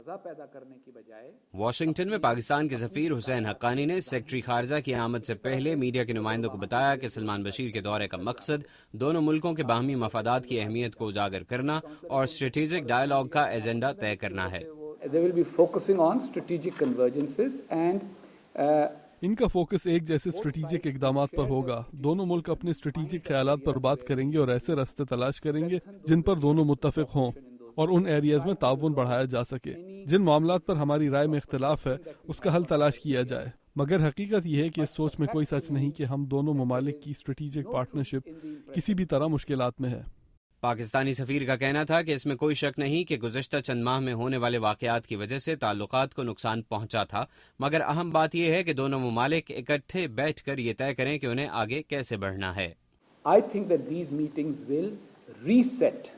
پیدا کرنے کی بجائے واشنگٹن میں پاکستان کے سفیر حسین حقانی نے سیکرٹری خارجہ کی آمد سے پہلے میڈیا کے نمائندوں کو بتایا کہ سلمان بشیر کے دورے کا مقصد دونوں ملکوں کے باہمی مفادات کی اہمیت کو اجاگر کرنا اور اسٹریٹجک ڈائیلاگ کا ایجنڈا طے کرنا ہے۔ ان کا فوکس ایک جیسے اسٹریٹجک اقدامات پر ہوگا۔ دونوں ملک اپنے اسٹریٹجک خیالات پر بات کریں گے اور ایسے راستے تلاش کریں گے جن پر دونوں متفق ہوں اور ان ایریاز میں تعاون بڑھایا جا سکے۔ جن معاملات پر ہماری رائے میں اختلاف ہے اس کا حل تلاش کیا جائے، مگر حقیقت یہ ہے کہ اس سوچ میں کوئی سچ نہیں کہ ہم دونوں ممالک کی اسٹریٹجک پارٹنرشپ کسی بھی طرح مشکلات میں ہے۔ پاکستانی سفیر کا کہنا تھا کہ اس میں کوئی شک نہیں کہ گزشتہ چند ماہ میں ہونے والے واقعات کی وجہ سے تعلقات کو نقصان پہنچا تھا، مگر اہم بات یہ ہے کہ دونوں ممالک اکٹھے بیٹھ کر یہ طے کریں کہ انہیں آگے کیسے بڑھنا ہے۔ I think that these meetings will reset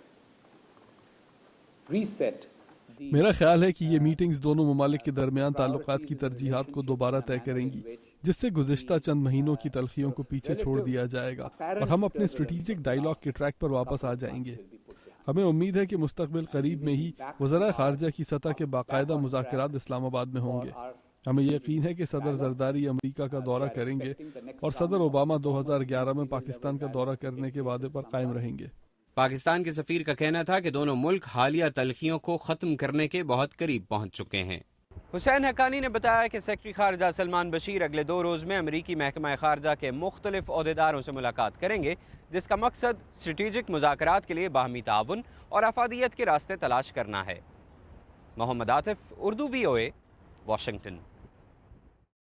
میرا خیال ہے کہ یہ میٹنگز دونوں ممالک کے درمیان تعلقات کی ترجیحات کو دوبارہ طے کریں گی، جس سے گزشتہ چند مہینوں کی تلخیوں کو پیچھے چھوڑ دیا جائے گا اور ہم اپنے اسٹریٹجک ڈائیلاگ کے ٹریک پر واپس آ جائیں گے۔ ہمیں امید ہے کہ مستقبل قریب میں ہی وزراء خارجہ کی سطح کے باقاعدہ مذاکرات اسلام آباد میں ہوں گے۔ ہمیں یقین ہے کہ صدر زرداری امریکہ کا دورہ کریں گے اور صدر اوباما 2011 میں پاکستان کا دورہ کرنے کے وعدے پر قائم رہیں گے۔ پاکستان کے سفیر کا کہنا تھا کہ دونوں ملک حالیہ تلخیوں کو ختم کرنے کے بہت قریب پہنچ چکے ہیں۔ حسین حقانی نے بتایا کہ سیکرٹری خارجہ سلمان بشیر اگلے 2 روز میں امریکی محکمہ خارجہ کے مختلف عہدیداروں سے ملاقات کریں گے، جس کا مقصد اسٹریٹجک مذاکرات کے لیے باہمی تعاون اور افادیت کے راستے تلاش کرنا ہے۔ محمد عاطف، اردو VOA، واشنگٹن۔